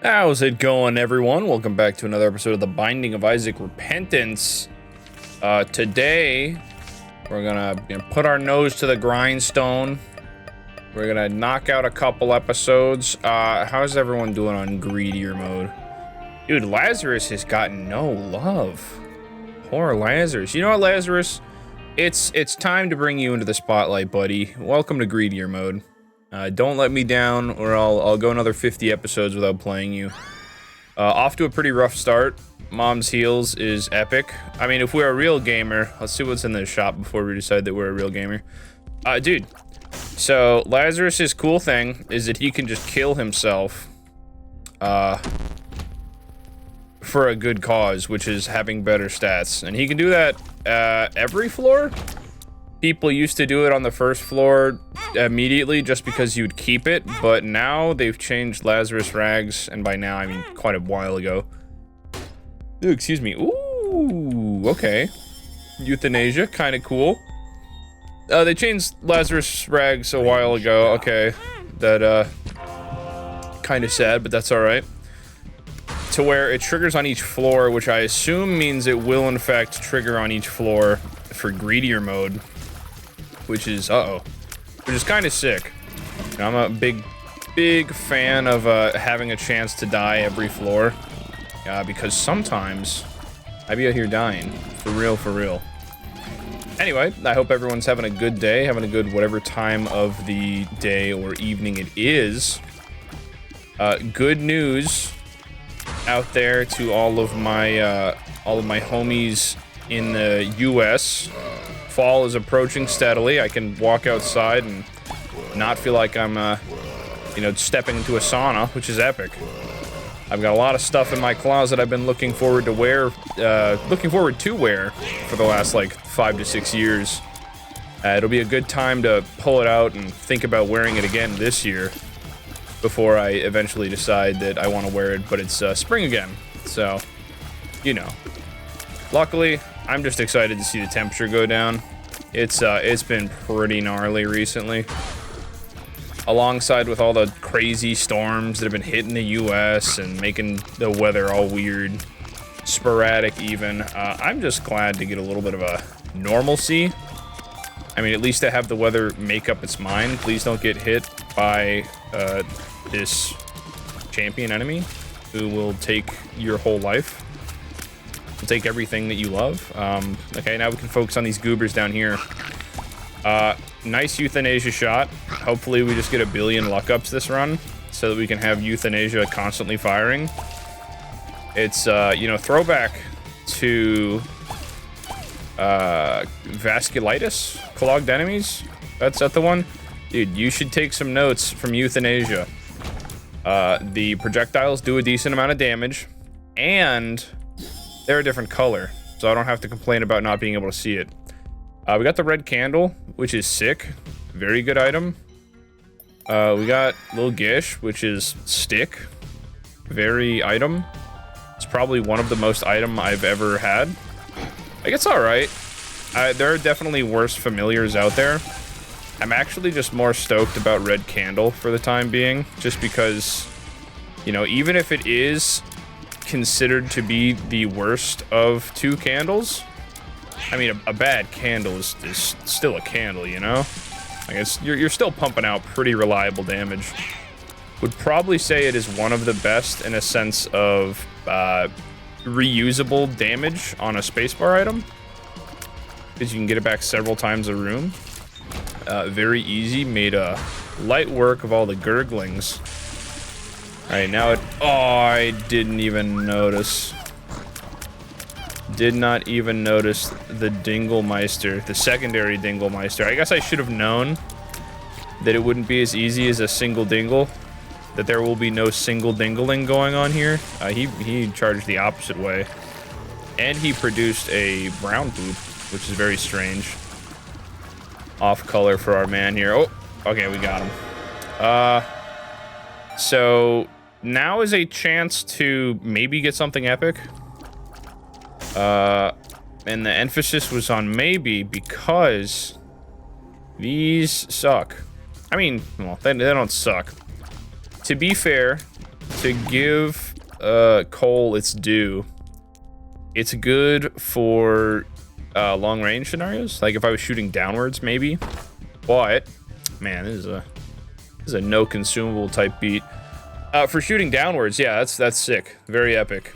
How's it going, everyone? Welcome back to another episode of The Binding of Isaac Repentance. Today, we're gonna put our nose to the grindstone. We're gonna knock out a couple episodes. How's everyone doing on greedier mode? Dude, Lazarus has gotten no love. Poor Lazarus. You know what, Lazarus? It's time to bring you into the spotlight, buddy. Welcome to greedier mode. Don't let me down, or I'll go another 50 episodes without playing you. Off to a pretty rough start. Mom's Heels is epic. I mean, if we're a real gamer, let's see what's in the shop before we decide that we're a real gamer. Dude, so Lazarus's cool thing is that he can just kill himself, for a good cause, which is having better stats. And he can do that, every floor? People used to do it on the first floor immediately just because you'd keep it, but now they've changed Lazarus Rags, and by now I mean quite a while ago. Ooh, excuse me. Ooh, okay. Euthanasia, kind of cool. They changed Lazarus Rags a while ago. Okay, that kind of sad, but that's all right. To where it triggers on each floor, which I assume means it will in fact trigger on each floor for greedier mode. Which is, which is kind of sick. I'm a big fan of having a chance to die every floor. Because sometimes I be out here dying. For real. Anyway, I hope everyone's having a good day, having a good whatever time of the day or evening it is. Good news out there to all of my homies in the US. Fall is approaching steadily. I can walk outside and not feel like I'm, stepping into a sauna, which is epic. I've got a lot of stuff in my closet I've been looking forward to wear for the last, 5 to 6 years. It'll be a good time to pull it out and think about wearing it again this year before I eventually decide that I want to wear it, but it's, spring again. So, Luckily, I'm just excited to see the temperature go down. It's been pretty gnarly recently. Alongside with all the crazy storms that have been hitting the US and making the weather all weird, sporadic even, I'm just glad to get a little bit of a normalcy. I mean, at least to have the weather make up its mind. Please don't get hit by this champion enemy who will take your whole life. Take everything that you love. Okay, now we can focus on these goobers down here. Nice euthanasia shot. Hopefully we just get a billion luck ups this run so that we can have euthanasia constantly firing. It's, throwback to vasculitis, clogged enemies. That's the one? Dude, you should take some notes from euthanasia. The projectiles do a decent amount of damage, and they're a different color, so I don't have to complain about not being able to see it. We got the red candle, which is sick. Very good item. We got Lil Gish, which is stick. Very item. It's probably one of the most item I've ever had. It's alright. There are definitely worse familiars out there. I'm actually just more stoked about red candle for the time being, just because, even if it is considered to be the worst of two candles, I mean, a bad candle is still a candle, you're still pumping out pretty reliable damage. Would probably say it is one of the best in a sense of reusable damage on a spacebar item, because you can get it back several times a room. Very easy, made light work of all the gurglings. Alright, now I didn't even notice. Did not even notice the Dinglemeister, the secondary Dinglemeister. I guess I should have known that it wouldn't be as easy as a single dingle. That there will be no single dingling going on here. He charged the opposite way. And he produced a brown poop, which is very strange. Off color for our man here. Oh, okay, we got him. So now is a chance to maybe get something epic. And the emphasis was on maybe because these suck. I mean, well, they don't suck. To be fair, to give Cole its due, it's good for long range scenarios. Like if I was shooting downwards, maybe. But man, this is a no consumable type beat. For shooting downwards, yeah, that's sick. Very epic.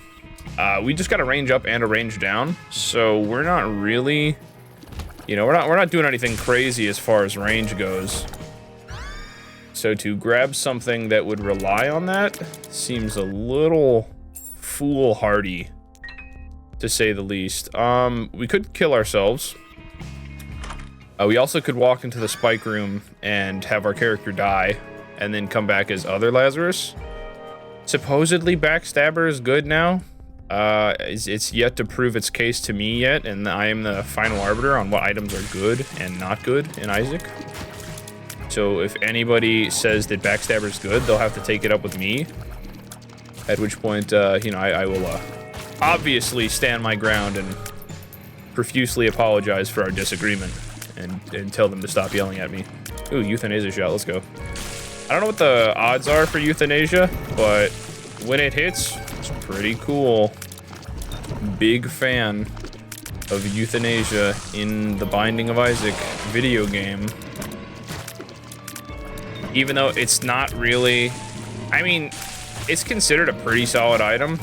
We just got a range up and a range down, so we're not really, you know, we're not doing anything crazy as far as range goes. So to grab something that would rely on that seems a little foolhardy, to say the least. We could kill ourselves. We also could walk into the spike room and have our character die, and then come back as other Lazarus. Supposedly Backstabber is good now. It's yet to prove its case to me yet, and I am the final arbiter on what items are good and not good in Isaac. So if anybody says that Backstabber is good, they'll have to take it up with me. At which point, you know, I will obviously stand my ground and profusely apologize for our disagreement and tell them to stop yelling at me. Ooh, euthanasia shot, let's go. I don't know what the odds are for euthanasia, but when it hits, it's pretty cool. Big fan of euthanasia in the Binding of Isaac video game. Even though it's not really, I mean, it's considered a pretty solid item.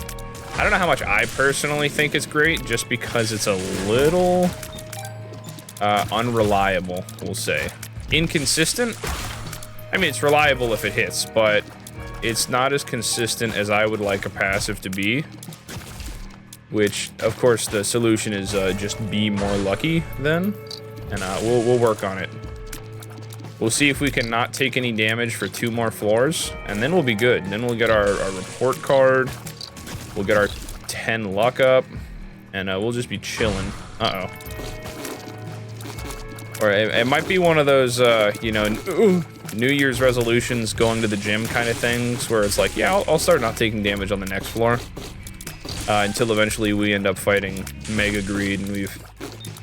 I don't know how much I personally think it's great, just because it's a little unreliable, we'll say. Inconsistent? I mean, it's reliable if it hits, but it's not as consistent as I would like a passive to be. Which, of course, the solution is just be more lucky then. And we'll work on it. We'll see if we can not take any damage for 2 more floors, and then we'll be good. And then we'll get our report card, we'll get our 10 luck up, and we'll just be chilling. Uh-oh. Or it might be one of those, you know, New Year's resolutions, going to the gym kind of things, where it's like, yeah, I'll start not taking damage on the next floor. Until eventually we end up fighting Mega Greed, and we've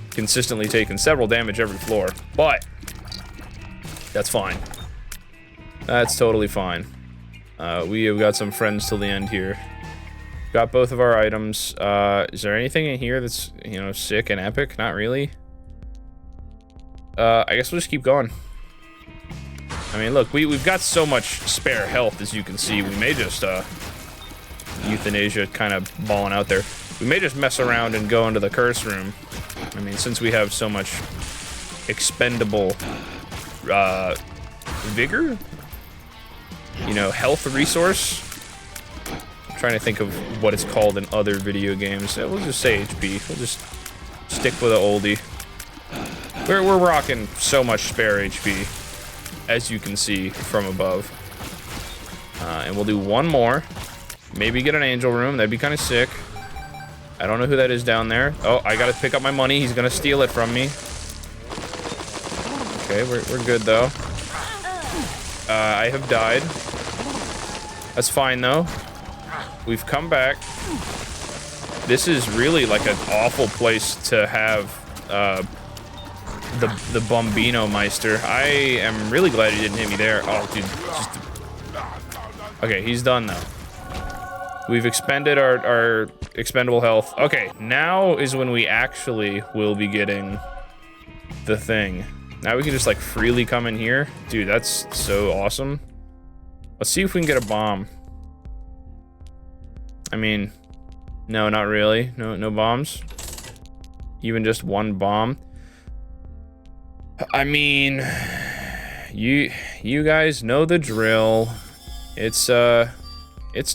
consistently taken several damage every floor. But that's fine. That's totally fine. We have got some friends till the end here. Got both of our items. Is there anything in here that's, you know, sick and epic? Not really. I guess we'll just keep going. I mean, look, we've got so much spare health, as you can see. We may just, euthanasia kind of balling out there. We may just mess around and go into the curse room. I mean, since we have so much expendable vigor, you know, health resource. I'm trying to think of what it's called in other video games. We'll just say HP. We'll just stick with an oldie. We're rocking so much spare HP, as you can see from above. And we'll do one more. Maybe get an angel room. That'd be kind of sick. I don't know who that is down there. Oh, I gotta pick up my money. He's gonna steal it from me. Okay, we're good though. I have died. That's fine though. We've come back. This is really like an awful place to have the Bombino Meister. I am really glad he didn't hit me there. Oh, dude. Okay, he's done though. We've expended our expendable health. Okay, now is when we actually will be getting the thing. Now we can just like freely come in here. Dude, that's so awesome. Let's see if we can get a bomb. I mean, no, not really. No bombs. Even just one bomb. I mean, you guys know the drill. It's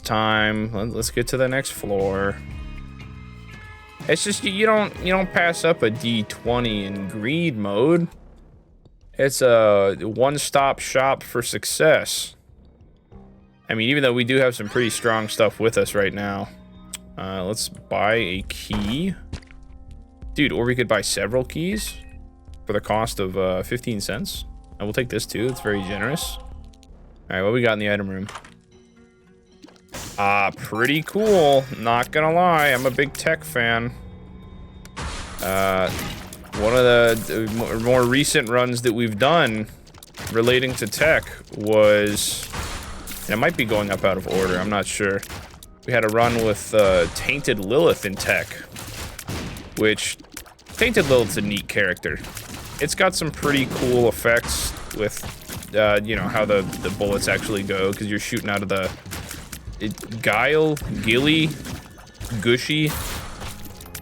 time. Let's get to the next floor. It's just you don't pass up a D20 in greed mode. It's a one-stop shop for success. I mean, even though we do have some pretty strong stuff with us right now. Let's buy a key. Dude, or we could buy several keys for the cost of 15 cents. And we'll take this too. It's very generous. All right, what we got in the item room? Pretty cool. Not gonna lie, I'm a big tech fan. One of the more recent runs that we've done relating to tech was And it might be going up out of order, I'm not sure. We had a run with Tainted Lilith in tech, which Tainted Lilith's a neat character. It's got some pretty cool effects with, you know, how the bullets actually go, because you're shooting out of the Guile, Gilly, Gushy,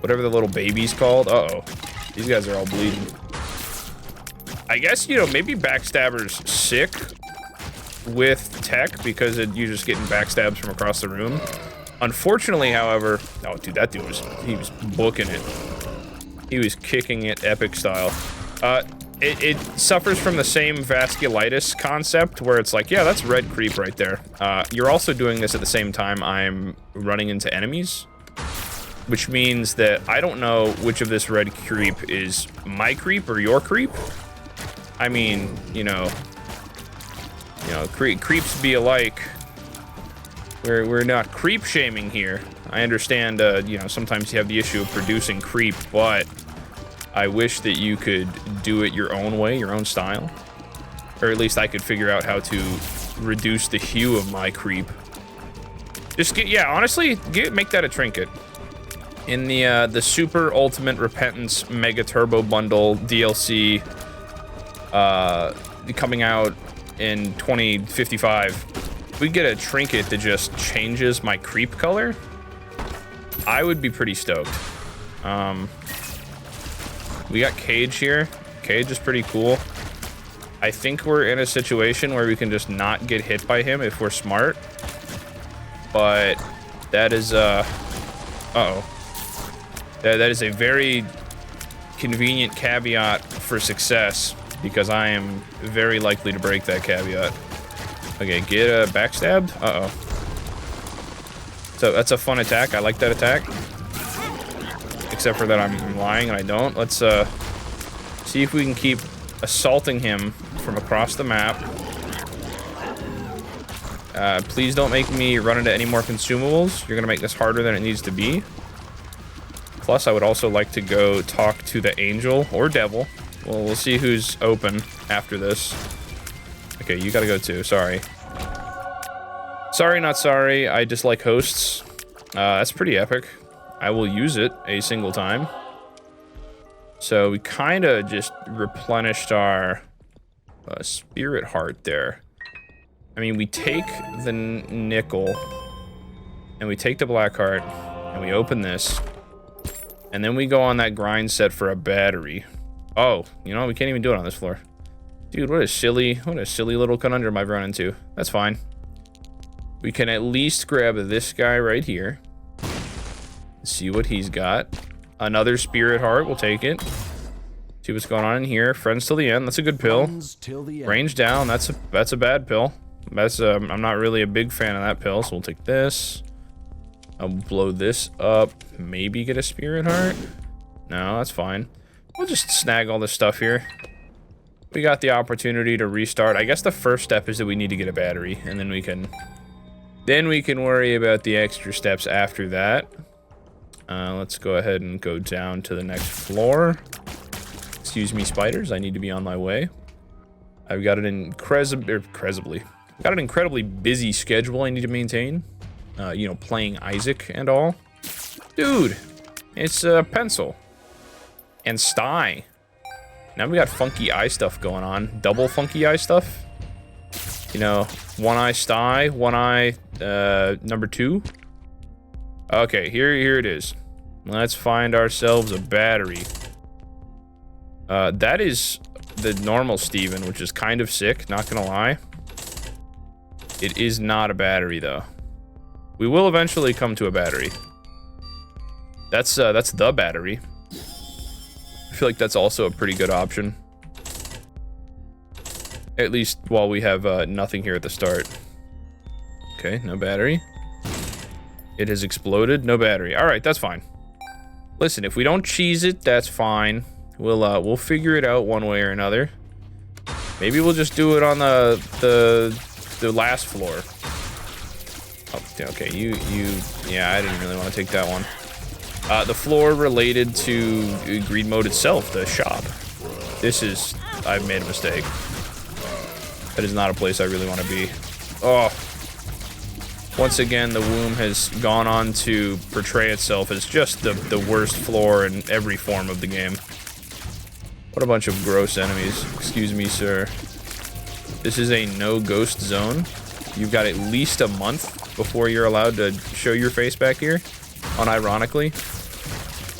whatever the little baby's called. Uh-oh. These guys are all bleeding. I guess, you know, maybe Backstabber's sick with tech because you're just getting backstabs from across the room. Unfortunately, however... Oh, dude, that dude he was booking it. He was kicking it epic style. It suffers from the same vasculitis concept where it's like, yeah, that's red creep right there. You're also doing this at the same time I'm running into enemies, which means that I don't know which of this red creep is my creep or your creep. I mean, you know, creeps be alike. We're not creep shaming here. I understand, you know, sometimes you have the issue of producing creep, but I wish that you could do it your own way, your own style. Or at least I could figure out how to reduce the hue of my creep. Just get, yeah, honestly, make that a trinket. In the Super Ultimate Repentance Mega Turbo Bundle DLC, coming out in 2055, we get a trinket that just changes my creep color. I would be pretty stoked. We got Cage here. Cage is pretty cool. I think we're in a situation where we can just not get hit by him if we're smart. But that is, uh-oh. That is a very convenient caveat for success, because I am very likely to break that caveat. Okay, get backstabbed? Uh-oh. So that's a fun attack. I like that attack. Except for that I'm lying and I don't. Let's see if we can keep assaulting him from across the map. Please don't make me run into any more consumables. You're gonna make this harder than it needs to be. Plus, I would also like to go talk to the angel or devil. Well, we'll see who's open after this. Okay, you gotta go too. Sorry. Sorry, not sorry. I dislike hosts. That's pretty epic. I will use it a single time. So we kind of just replenished our spirit heart there. I mean, we take the nickel and we take the black heart and we open this. And then we go on that grind set for a battery. Oh, you know, we can't even do it on this floor. Dude, what a silly little conundrum I've run into. That's fine. We can at least grab this guy right here. See what he's got. Another spirit heart, we'll take it. See what's going on in here. Friends till the end, that's a good pill. Range down, that's a bad pill. That's I'm not really a big fan of that pill, so we'll take this. I'll blow this up. Maybe get a spirit heart. No, that's fine. We'll just snag all this stuff here. We got the opportunity to restart. I guess the first step is that we need to get a battery, and then we can worry about the extra steps after that. Let's go ahead and go down to the next floor. Excuse me, spiders. I need to be on my way. I've got an incredibly busy schedule I need to maintain. You know, playing Isaac and all. Dude, it's Pencil and Sty. Now we got funky eye stuff going on. Double funky eye stuff. You know, one eye Sty, one eye number 2. Okay, here it is. Let's find ourselves a battery. That is the normal Steven, which is kind of sick, not gonna lie. It is not a battery, though. We will eventually come to a battery. That's the battery. I feel like that's also a pretty good option. At least while we have nothing here at the start. Okay, no battery. It has exploded. No battery. All right, that's fine. Listen, if we don't cheese it, that's fine. We'll figure it out one way or another. Maybe we'll just do it on the last floor. Oh, okay, yeah, I didn't really want to take that one. The floor related to Greed Mode itself, the shop. I've made a mistake. That is not a place I really want to be. Oh, Once again, the womb has gone on to portray itself as just the worst floor in every form of the game. What a bunch of gross enemies. Excuse me, sir. This is a no ghost zone. You've got at least a month before you're allowed to show your face back here, unironically.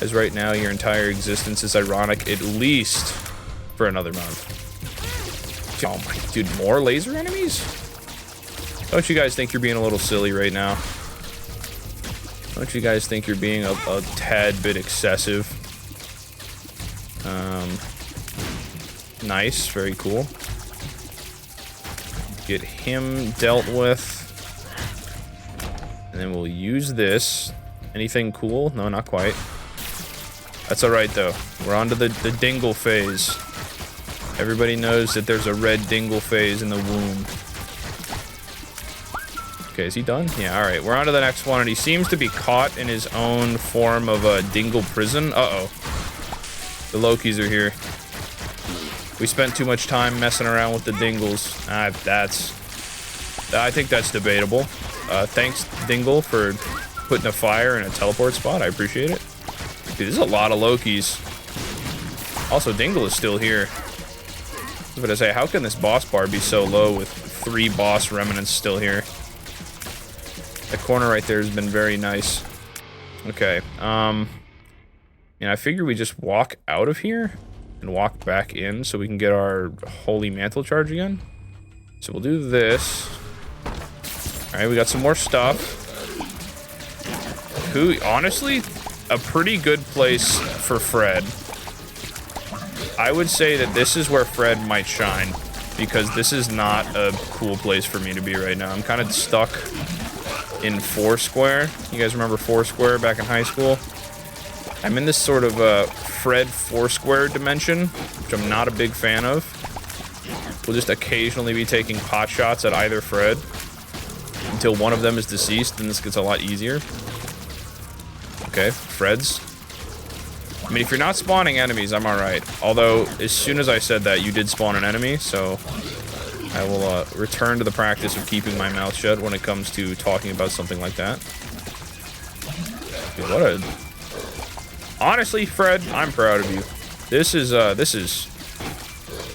As right now, your entire existence is ironic, at least for another month. Oh my, dude, more laser enemies? Don't you guys think you're being a little silly right now? Don't you guys think you're being a tad bit excessive? Nice, very cool. Get him dealt with. And then we'll use this. Anything cool? No, not quite. That's alright though. We're on to the dingle phase. Everybody knows that there's a red dingle phase in the womb. Okay, is he done? Yeah, alright. We're on to the next one, and he seems to be caught in his own form of a dingle prison. Uh-oh. The Lokis are here. We spent too much time messing around with the dingles. I think that's debatable. Thanks, Dingle, for putting a fire in a teleport spot. I appreciate it. Dude, there's a lot of Lokis. Also, Dingle is still here. I was about to say, how can this boss bar be so low with 3 boss remnants still here? That corner right there has been very nice. Okay, and I figure we just walk out of here and walk back in so we can get our Holy Mantle charge again. So we'll do this. Alright, we got some more stuff. Honestly, a pretty good place for Fred. I would say that this is where Fred might shine, because this is not a cool place for me to be right now. I'm kind of stuck in Foursquare. You guys remember Foursquare back in high school? I'm in this sort of Fred Foursquare dimension, which I'm not a big fan of. We'll just occasionally be taking pot shots at either Fred until one of them is deceased, and this gets a lot easier. Okay, Freds. I mean, if you're not spawning enemies, I'm alright. Although, as soon as I said that, you did spawn an enemy, so I will return to the practice of keeping my mouth shut when it comes to talking about something like that. Dude, what a... Honestly, Fred, I'm proud of you. This is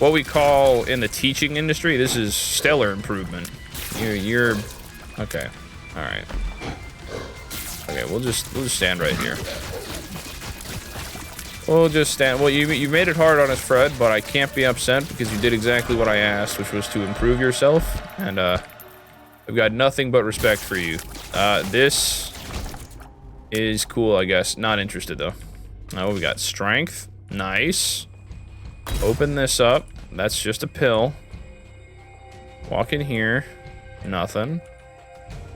what we call in the teaching industry, this is stellar improvement. You're okay. All right. Okay, we'll just stand right here. We'll just stand. Well, you made it hard on us, Fred, but I can't be upset because you did exactly what I asked, which was to improve yourself, and I've got nothing but respect for you. This is cool, I guess. Not interested though. Oh, we got strength. Nice. Open this up. That's just a pill. Walk in here. Nothing.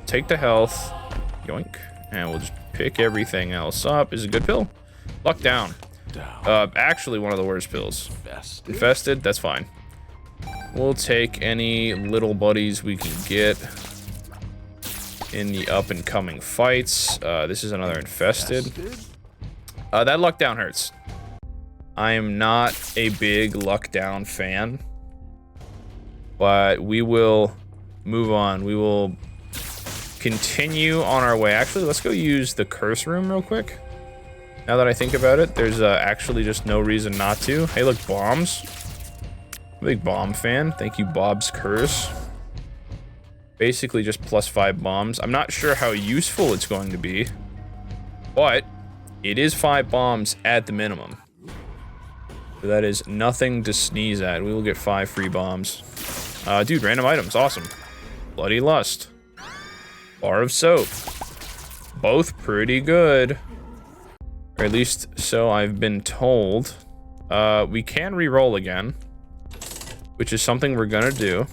Take the health. Yoink. And we'll just pick everything else up. Is a good pill. Luck down. Actually one of the worst pills. Infested? That's fine. We'll take any little buddies we can get in the up-and-coming fights. This is another infested. That luck down hurts. I am not a big luck down fan, but we will move on. We will continue on our way. Actually, let's go use the curse room real quick. Now that I think about it, there's actually just no reason not to. Hey, look, bombs. I'm a big bomb fan. Thank you, Bob's Curse. Basically just +5 bombs. I'm not sure how useful it's going to be, but it is 5 bombs at the minimum. So that is nothing to sneeze at. We will get 5 free bombs. Dude, random items. Awesome. Bloody Lust. Bar of Soap. Both pretty good. Or at least so I've been told. We can re-roll again, which is something we're gonna do.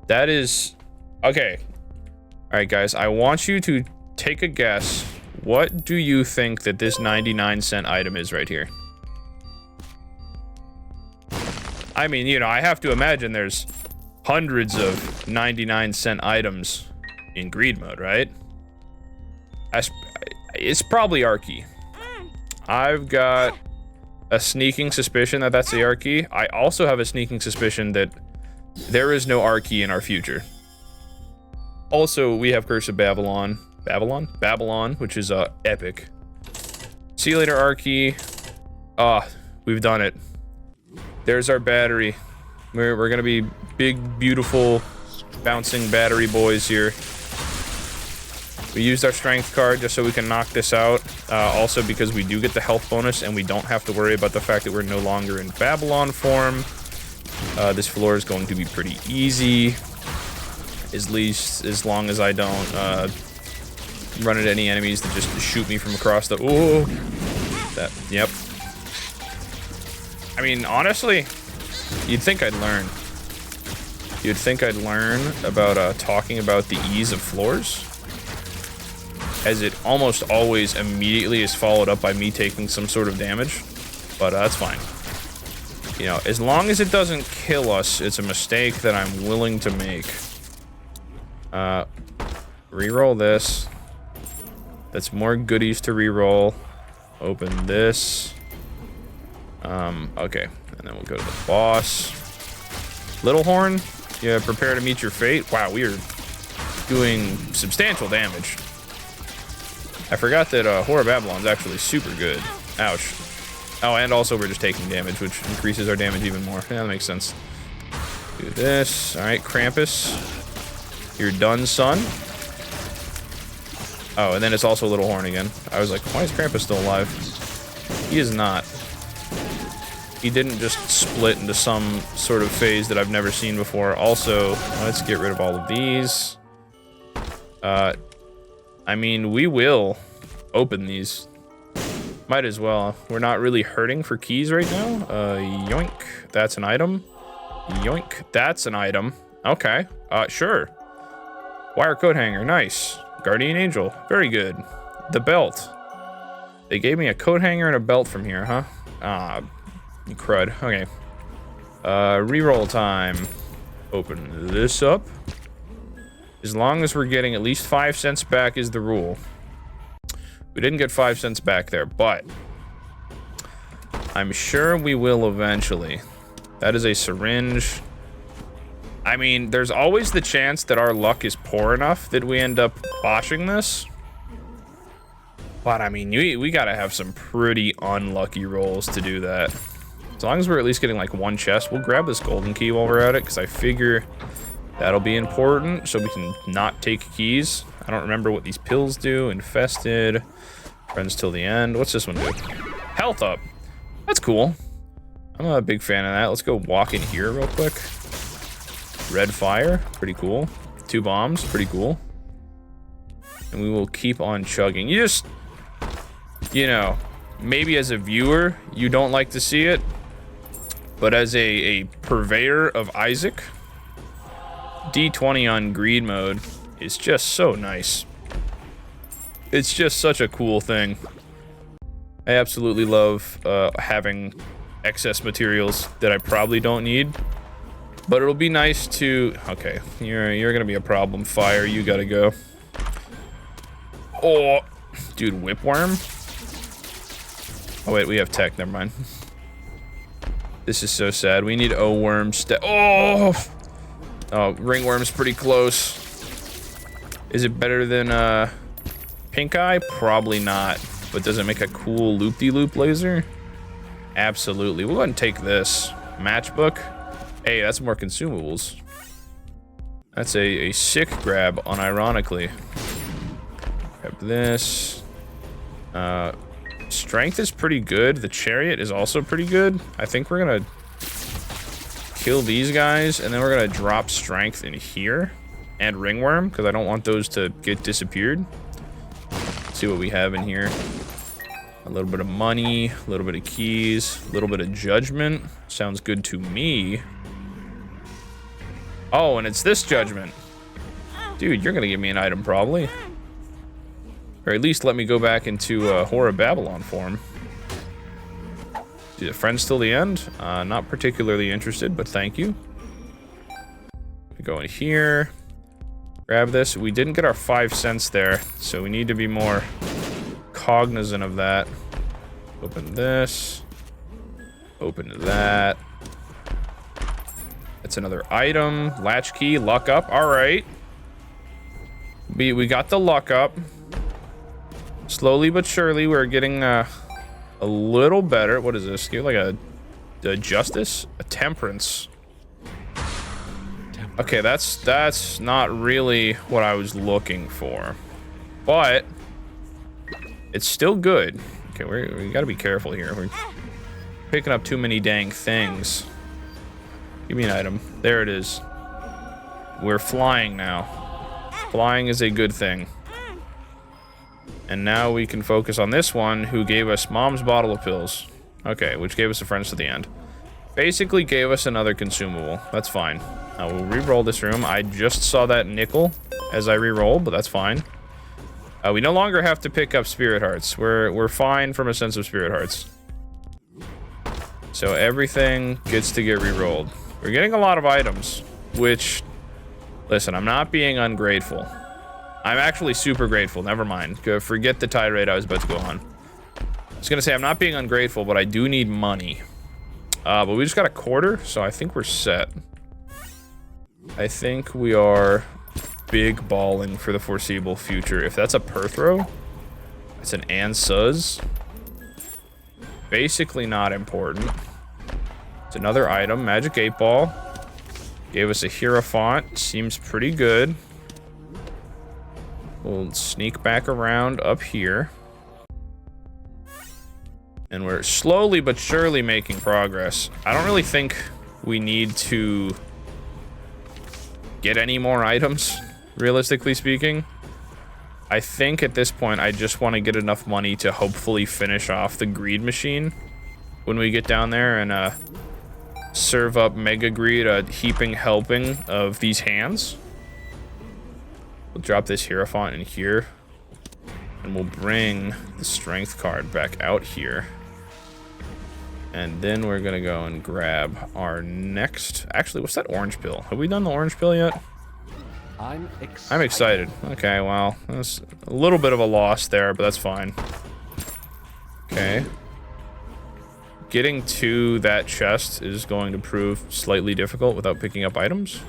That is... Okay. Alright, guys. I want you to take a guess. What do you think that this 99-cent item is right here? I mean, you know, I have to imagine there's hundreds of 99-cent items in greed mode, right? It's probably Arky. I've got a sneaking suspicion that that's the Arky. I also have a sneaking suspicion that there is no Arky in our future. Also, we have Curse of Babylon. Babylon, which is epic. See you later, Archie. Ah, we've done it. There's our battery. We're gonna be big, beautiful, bouncing battery boys here. We used our strength card just so we can knock this out. Also because we do get the health bonus and we don't have to worry about the fact that we're no longer in Babylon form. This floor is going to be pretty easy. As long as I don't run into any enemies that just shoot me from across the... Oh! Yep. I mean, honestly, you'd think I'd learn. You'd think I'd learn about talking about the ease of floors, as it almost always immediately is followed up by me taking some sort of damage, but that's fine. You know, as long as it doesn't kill us, it's a mistake that I'm willing to make. Reroll this. That's more goodies to reroll. Open this. Okay, and then we'll go to the boss. Little Horn, yeah, prepare to meet your fate. Wow, we are doing substantial damage. I forgot that Horror Babylon's actually super good. Ouch. Oh, and also we're just taking damage, which increases our damage even more. Yeah, that makes sense. Do this. Alright, Krampus. You're done, son. Oh, and then it's also Little Horn again. I was like, why is Krampus still alive? He is not. He didn't just split into some sort of phase that I've never seen before. Also, let's get rid of all of these. I mean, we will open these. Might as well. We're not really hurting for keys right now. Yoink. That's an item. Yoink. That's an item. Okay. Sure. Wire coat hanger. Nice. Guardian Angel. Very good. The belt. They gave me a coat hanger and a belt from here, huh? Ah, crud. Okay. Reroll time. Open this up. As long as we're getting at least 5 cents back is the rule. We didn't get 5 cents back there, but I'm sure we will eventually. That is a syringe. I mean, there's always the chance that our luck is poor enough that we end up botching this. But I mean, we gotta have some pretty unlucky rolls to do that. As long as we're at least getting like one chest, we'll grab this golden key while we're at it, because I figure that'll be important so we can not take keys. I don't remember what these pills do. Infested. Friends till the end. What's this one do? Health up. That's cool. I'm a big fan of that. Let's go walk in here real quick. Red fire. Pretty cool. 2 bombs. Pretty cool. And we will keep on chugging. You just... You know, maybe as a viewer, you don't like to see it. But as a purveyor of Isaac... D20 on greed mode is just so nice. It's just such a cool thing. I absolutely love having excess materials that I probably don't need. But it'll be nice to... Okay, you're gonna be a problem. Fire, you gotta go. Oh, dude, whipworm? Oh wait, we have tech, never mind. This is so sad. We need O-worm Oh! Oh, ringworm's pretty close. Is it better than pink eye? Probably not. But does it make a cool loop-de-loop laser? Absolutely. We'll go ahead and take this. Matchbook. Hey, that's more consumables. That's a sick grab, unironically. Grab this. Strength is pretty good. The chariot is also pretty good. I think we're gonna kill these guys, and then we're gonna drop strength in here. And ringworm, because I don't want those to get disappeared. Let's see what we have in here. A little bit of money, a little bit of keys, a little bit of judgment. Sounds good to me. Oh, and it's this judgment. Dude, you're gonna give me an item, probably. Or at least let me go back into Horror Babylon form. Friends till the end? Not particularly interested, but thank you. We go in here. Grab this. We didn't get our 5 cents there, so we need to be more cognizant of that. Open this. Open that. That's another item. Latchkey, luck up. All right. We got the luck up. Slowly but surely, we're getting a little better. What is this? Give like a justice? A temperance. Okay, that's not really what I was looking for. But it's still good. Okay, we gotta be careful here. We're picking up too many dang things. Give me an item. There it is. We're flying now. Flying is a good thing. And now we can focus on this one who gave us Mom's bottle of pills. Okay, which gave us a friends to the end. Basically gave us another consumable. That's fine. We'll re-roll this room. I just saw that nickel as I re-rolled, but that's fine. We no longer have to pick up spirit hearts. We're fine from a sense of spirit hearts. So everything gets to get re-rolled. We're getting a lot of items, which, listen, I'm not being ungrateful. I'm actually super grateful. Never mind. Forget the tirade I was about to go on. I was gonna say I'm not being ungrateful, but I do need money. But we just got a quarter, so I think we're set. I think we are big balling for the foreseeable future. If that's a Perthrow, it's an Ansuz. Basically not important. It's another item. Magic 8 Ball. Gave us a Hierophant. Seems pretty good. We'll sneak back around up here. And we're slowly but surely making progress. I don't really think we need to get any more items, realistically speaking. I think at this point, I just want to get enough money to hopefully finish off the greed machine when we get down there and serve up Mega Greed a heaping helping of these hands. We'll drop this Hierophant in here. And we'll bring the strength card back out here. And then we're gonna go and grab our next... Actually, what's that orange pill? Have we done the orange pill yet? I'm excited. Okay, well, that's a little bit of a loss there, but that's fine. Okay. Getting to that chest is going to prove slightly difficult without picking up items.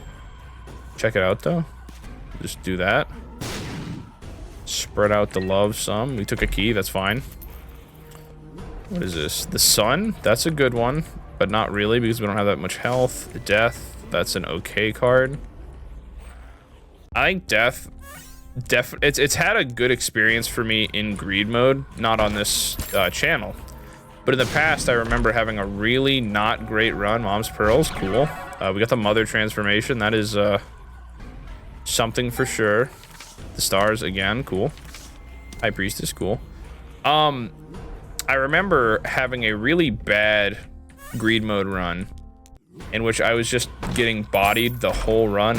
Check it out, though. Just do that. Spread out the love some. We took a key, that's fine. What is this? The sun? That's a good one, but not really because we don't have that much health. Death, that's an okay card. I think Death, it's had a good experience for me in greed mode, not on this channel. But in the past, I remember having a really not great run. Mom's Pearls, cool. We got the Mother Transformation, that is something for sure. The stars again, cool. High Priestess, cool. I remember having a really bad greed mode run in which I was just getting bodied the whole run.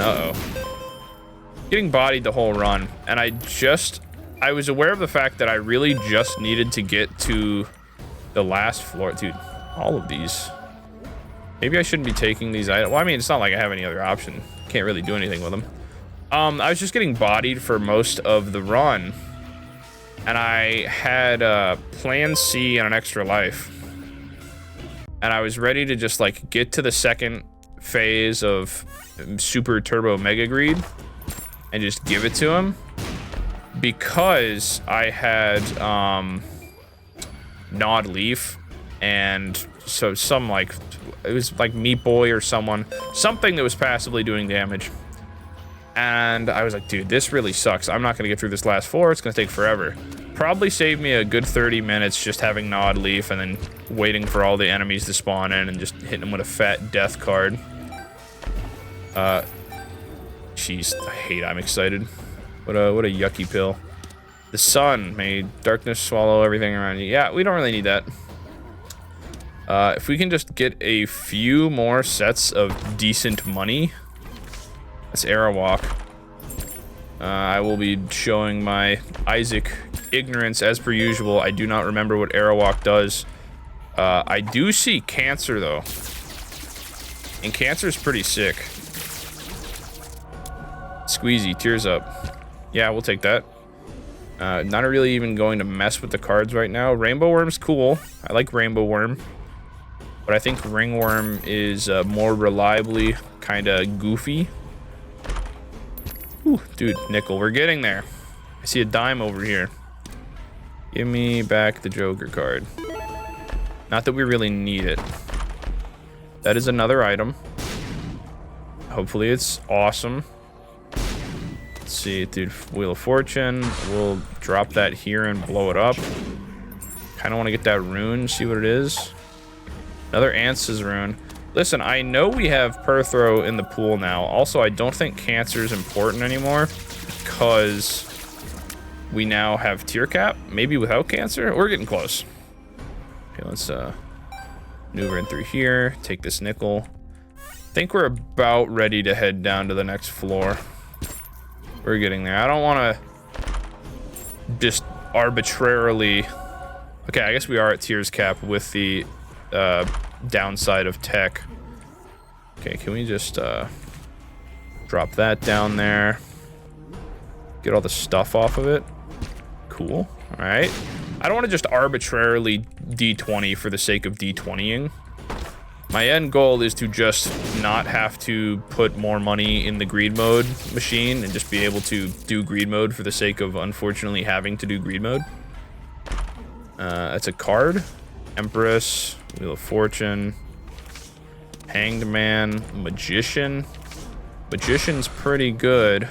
Getting bodied the whole run, and I was aware of the fact that I really just needed to get to the last floor. Dude, all of these. Maybe I shouldn't be taking these items. Well, I mean, it's not like I have any other option. Can't really do anything with them. I was just getting bodied for most of the run. And I had plan C and an extra life. And I was ready to just like get to the second phase of Super Turbo Mega Greed and just give it to him. Because I had Gnawed Leaf, and so some like, it was like Meat Boy or something that was passively doing damage. And I was like, dude, this really sucks. I'm not gonna get through this last floor. It's gonna take forever. Probably saved me a good 30 minutes just having Gnawed Leaf and then waiting for all the enemies to spawn in and just hitting them with a fat death card. Jeez, I'm excited. What a yucky pill. The sun, may darkness swallow everything around you. Yeah, we don't really need that. If we can just get a few more sets of decent money. That's Arawak. I will be showing my Isaac ignorance as per usual. I do not remember what Arawak does. I do see Cancer though. And Cancer is pretty sick. Squeezy, tears up. Yeah, we'll take that. Not really even going to mess with the cards right now. Rainbow Worm's cool. I like Rainbow Worm. But I think Ringworm is more reliably kind of goofy. Whew, dude, nickel, we're getting there. I see a dime over here. Give me back the Joker card. Not that we really need it. That is another item. Hopefully it's awesome. Let's see, dude, Wheel of Fortune. We'll drop that here and blow it up. Kind of want to get that rune, see what it is. Another Ans's rune. Listen, I know we have Perthro in the pool now. Also, I don't think Cancer is important anymore because we now have tier cap. Maybe without Cancer. We're getting close. Okay, let's maneuver in through here. Take this nickel. I think we're about ready to head down to the next floor. We're getting there. I don't want to just arbitrarily... Okay, I guess we are at tiers cap with the downside of tech. Okay, can we just drop that down there? Get all the stuff off of it. Cool. All right. I don't want to just arbitrarily D20 for the sake of D20ing. My end goal is to just not have to put more money in the greed mode machine and just be able to do greed mode for the sake of unfortunately having to do greed mode. That's a card. Empress, Wheel of Fortune, Hanged Man, Magician. Magician's pretty good.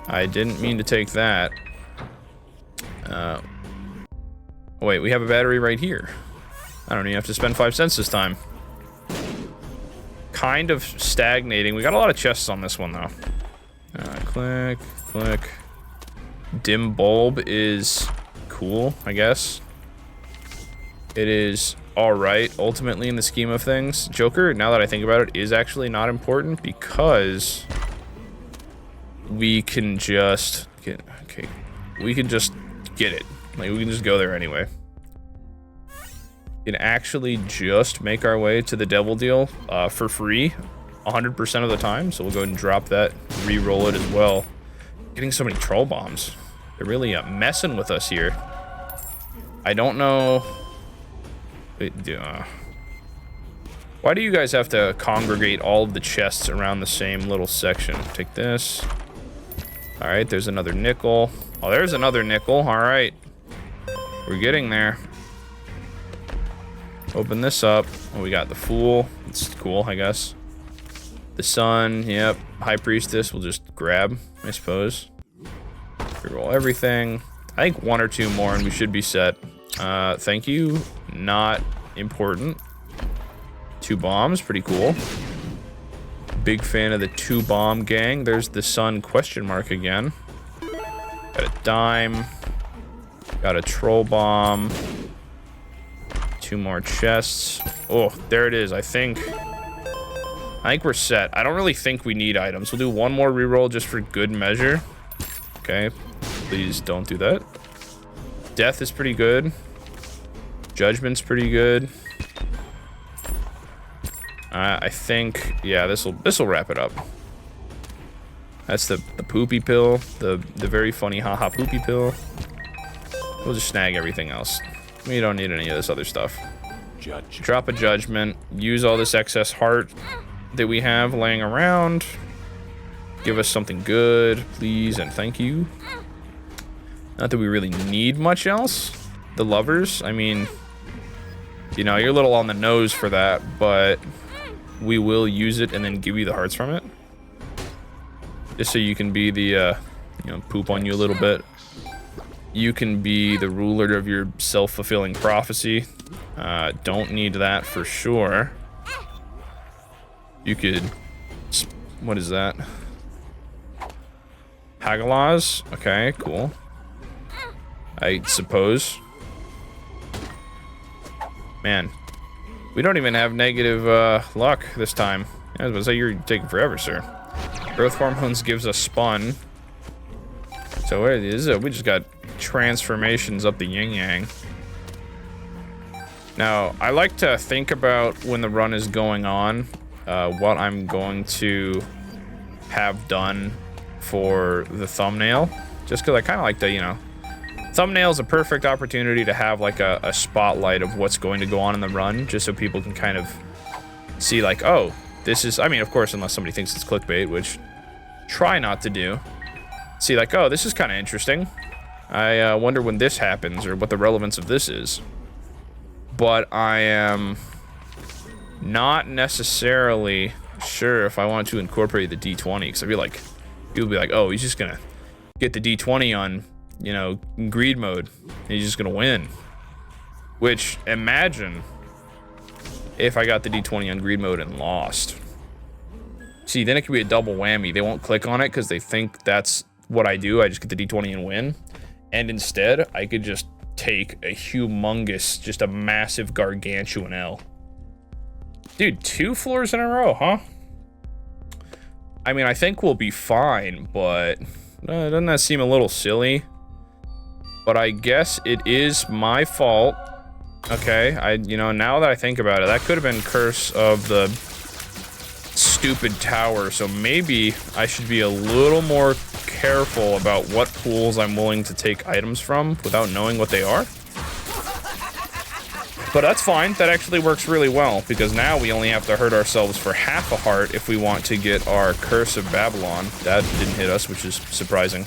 I didn't mean to take that. Oh wait, we have a battery right here. I don't even have to spend 5 cents this time. Kind of stagnating. We got a lot of chests on this one, though. Click, click. Dim bulb is cool, I guess. It is alright, ultimately, in the scheme of things. Joker, now that I think about it, is actually not important because we can just get... Okay, we can just get it. Like, we can just go there anyway. We can actually just make our way to the devil deal for free 100% of the time. So we'll go ahead and drop that, re-roll it as well. Getting so many troll bombs. They're really messing with us here. I don't know... Why do you guys have to congregate all of the chests around the same little section? Take this. Alright, there's another nickel. Oh, there's another nickel. Alright. We're getting there. Open this up. Oh, we got the Fool. It's cool, I guess. The Sun. Yep. High Priestess we'll just grab, I suppose. Reroll everything. I think 1 or 2 more and we should be set. Thank you. Not important. 2 bombs. Pretty cool. Big fan of the 2 bomb gang. There's the Sun question mark again. Got a dime. Got a troll bomb. 2 more chests. Oh, there it is. I think we're set. I don't really think we need items. We'll do 1 more reroll just for good measure. Okay. Please don't do that. Death is pretty good. Judgment's pretty good. I think, yeah, this'll wrap it up. That's the poopy pill, the very funny haha poopy pill. We'll just snag everything else. We don't need any of this other stuff. Drop a judgment. Use all this excess heart that we have laying around. Give us something good, please, and thank you. Not that we really need much else. The lovers, I mean, you know, you're a little on the nose for that, but we will use it and then give you the hearts from it. Just so you can be the, you know, poop on you a little bit. You can be the ruler of your self-fulfilling prophecy. Don't need that for sure. You could... What is that? Hagalaz? Okay, cool. I suppose. Man. We don't even have negative luck this time. I was gonna say you're taking forever, sir. Growth hormones gives us spun. So what is it? We just got transformations up the yin yang. Now, I like to think about when the run is going on, what I'm going to have done for the thumbnail. Just because I kind of like to, you know, thumbnail is a perfect opportunity to have like a spotlight of what's going to go on in the run, just so people can kind of see like, oh, this is, I mean, of course, unless somebody thinks it's clickbait, which try not to do. See, like, oh, this is kind of interesting. I wonder when this happens or what the relevance of this is. But I am not necessarily sure if I want to incorporate the D20, because I feel like people be like, oh, he's just gonna get the D20 on, you know, greed mode, and he's just gonna win. Which, imagine if I got the D20 on greed mode and lost. See, then it could be a double whammy. They won't click on it because they think that's what I do. I just get the D20 and win. And instead, I could just take a humongous, just a massive gargantuan L. Dude, 2 floors in a row, huh? I mean, I think we'll be fine, but doesn't that seem a little silly? But I guess it is my fault. Okay, you know, now that I think about it, that could have been Curse of the stupid tower, so maybe I should be a little more careful about what pools I'm willing to take items from without knowing what they are. But that's fine. That actually works really well, because now we only have to hurt ourselves for half a heart if we want to get our Curse of Babylon. That didn't hit us, which is surprising.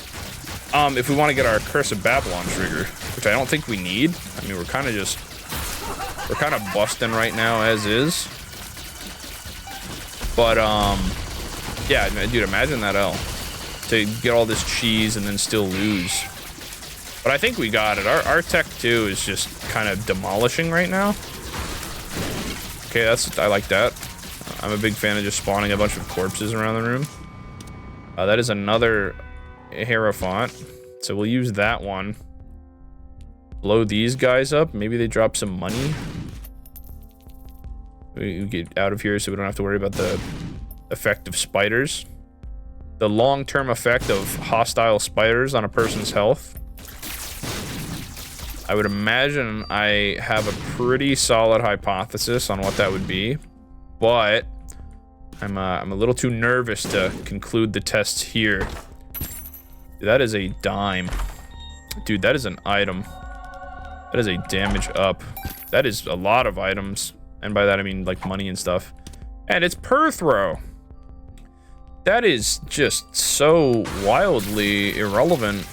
If we want to get our Curse of Babylon trigger, which I don't think we need. I mean, we're kind of busting right now as is. But, yeah, dude, imagine that L. To get all this cheese and then still lose. But I think we got it. Our tech 2 is just kind of demolishing right now. Okay, I like that. I'm a big fan of just spawning a bunch of corpses around the room. That is another Hierophant. So we'll use that one. Blow these guys up. Maybe they drop some money. We get out of here so we don't have to worry about the effect of spiders. The long-term effect of hostile spiders on a person's health. I would imagine I have a pretty solid hypothesis on what that would be, but I'm a little too nervous to conclude the tests here. Dude, that is a dime. Dude, that is an item. That is a damage up. That is a lot of items. And by that I mean like money and stuff. And it's per throw. That is just so wildly irrelevant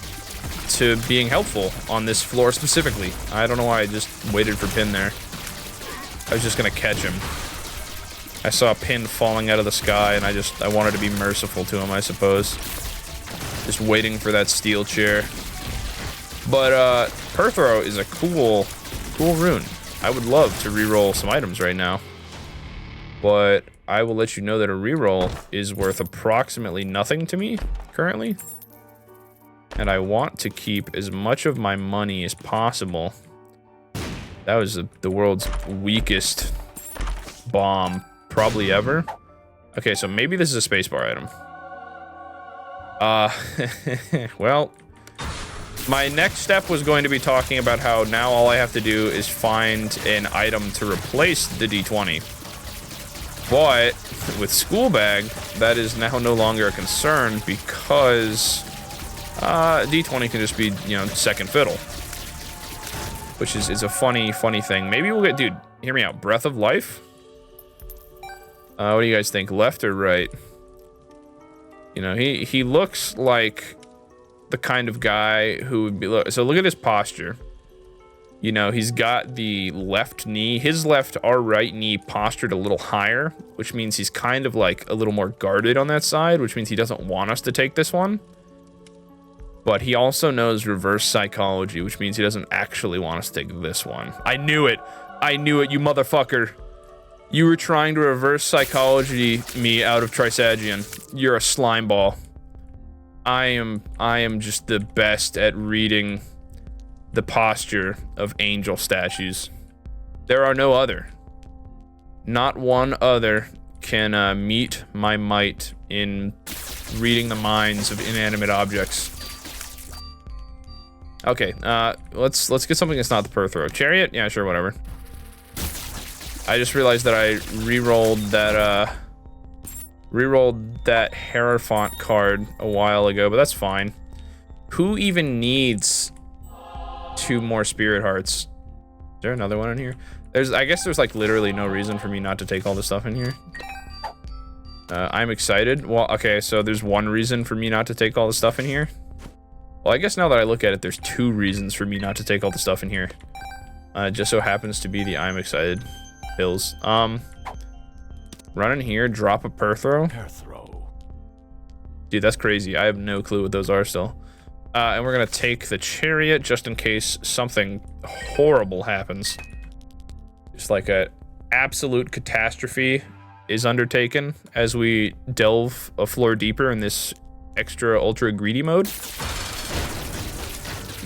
to being helpful on this floor specifically. I don't know why I just waited for Pin there. I was just gonna catch him. I saw Pin falling out of the sky and I wanted to be merciful to him, I suppose. Just waiting for that steel chair. But per throw is a cool rune. I would love to reroll some items right now. But I will let you know that a reroll is worth approximately nothing to me currently. And I want to keep as much of my money as possible. That was the world's weakest bomb probably ever. Okay, so maybe this is a spacebar item. Well, my next step was going to be talking about how now all I have to do is find an item to replace the D20. But with School Bag, that is now no longer a concern because D20 can just be, you know, second fiddle. Which is a funny thing. Maybe we'll get, dude, hear me out. Breath of Life? What do you guys think? Left or right? You know, he looks like the kind of guy who would be, so look at his posture. You know, he's got the left knee, his left or right knee postured a little higher, which means he's kind of like a little more guarded on that side, which means he doesn't want us to take this one. But he also knows reverse psychology, which means he doesn't actually want us to take this one. I knew it. I knew it, you motherfucker. You were trying to reverse psychology me out of Trisagion. You're a slime ball. I am just the best at reading the posture of angel statues. There are no other. Not one other can meet my might in reading the minds of inanimate objects. Okay, let's get something that's not the per throw. Chariot? Yeah, sure, whatever. I just realized that I re-rolled that Hierophant card a while ago, but that's fine. Who even needs 2 more Spirit Hearts? Is there another one in here? I guess there's like literally no reason for me not to take all this stuff in here. I'm excited. Well, okay, so there's one reason for me not to take all the stuff in here. Well, I guess now that I look at it, there's 2 reasons for me not to take all the stuff in here. It just so happens to be the I'm excited pills. Run in here, drop a Perthrow. Dude, that's crazy. I have no clue what those are still. And we're gonna take the chariot just in case something horrible happens. Just like a absolute catastrophe is undertaken as we delve a floor deeper in this extra ultra greedy mode.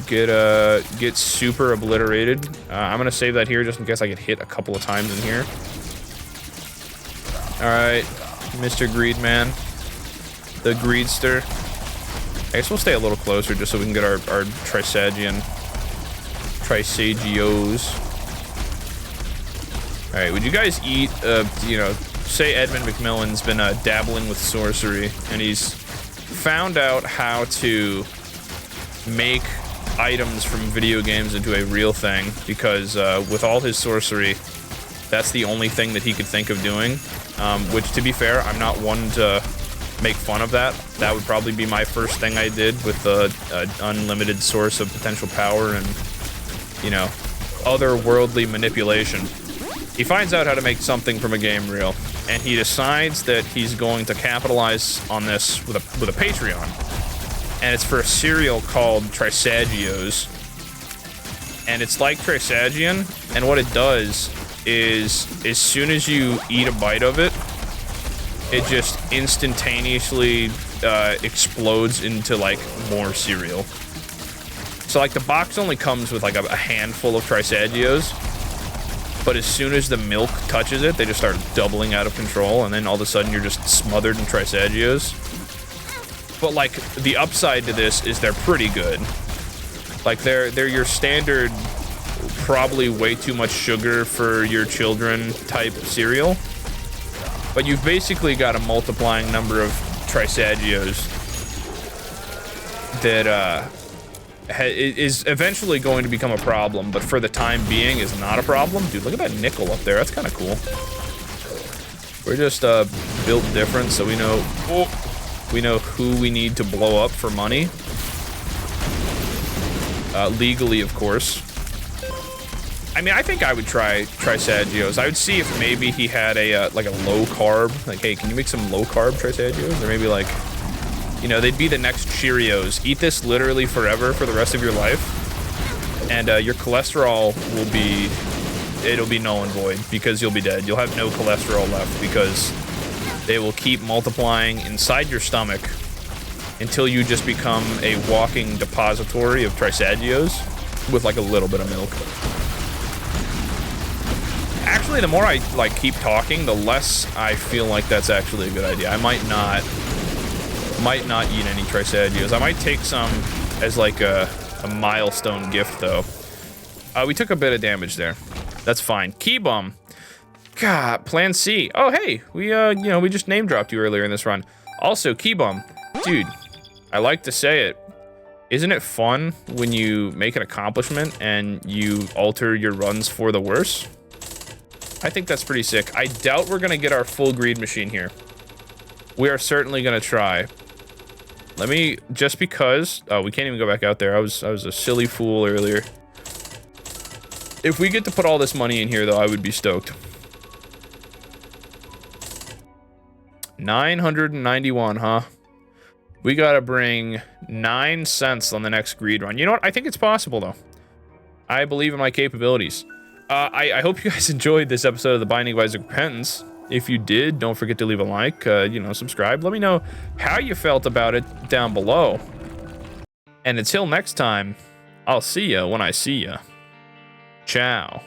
Get super obliterated. I'm gonna save that here just in case I get hit a couple of times in here. All right, Mr. Greedman, the Greedster. I guess we'll stay a little closer just so we can get our Trisagios. All right, would you guys eat, you know, say Edmund McMillan's been dabbling with sorcery and he's found out how to make items from video games into a real thing because with all his sorcery, that's the only thing that he could think of doing. Which, to be fair, I'm not one to make fun of that. That would probably be my first thing I did with the unlimited source of potential power and, you know, otherworldly manipulation. He finds out how to make something from a game real, and he decides that he's going to capitalize on this with a Patreon. And it's for a cereal called Trisagios. And it's like Trisagion, and what it does is as soon as you eat a bite of it, it just instantaneously explodes into like more cereal. So like the box only comes with like a handful of Trisagios, but as soon as the milk touches it, they just start doubling out of control, and then all of a sudden you're just smothered in Trisagios. But like the upside to this is they're pretty good. Like they're your standard, probably way too much sugar for your children type cereal. But you've basically got a multiplying number of Trisagios that is eventually going to become a problem, but for the time being is not a problem. Dude, look at that nickel up there. That's kind of cool. We're just built different, so we know who we need to blow up for money. Legally, of course. I mean, I think I would try Trisagios. I would see if maybe he had a like a low carb. Like, hey, can you make some low carb Trisagios? Or maybe like, you know, they'd be the next Cheerios. Eat this literally forever for the rest of your life, and your cholesterol will be, it'll be null and void because you'll be dead. You'll have no cholesterol left because they will keep multiplying inside your stomach until you just become a walking depository of Trisagios with like a little bit of milk. Actually, the more I like keep talking, the less I feel like that's actually a good idea. I might not eat any Trisagios. I might take some as like a milestone gift though. We took a bit of damage there. That's fine. Key Bum. God, Plan C. Oh, hey, we, you know, we just name dropped you earlier in this run. Also, Key Bum. Dude, I like to say it. Isn't it fun when you make an accomplishment and you alter your runs for the worse? I think that's pretty sick. I doubt we're gonna get our full greed machine here. We are certainly gonna try. Let me, just because, oh, we can't even go back out there. I was a silly fool earlier. If we get to put all this money in here though, I would be stoked. 991, huh? We gotta bring 9 cents on the next greed run. You know what? I think it's possible, though. I believe in my capabilities. I hope you guys enjoyed this episode of The Binding of Isaac Repentance. If you did, don't forget to leave a like, you know, subscribe. Let me know how you felt about it down below. And until next time, I'll see ya when I see ya. Ciao.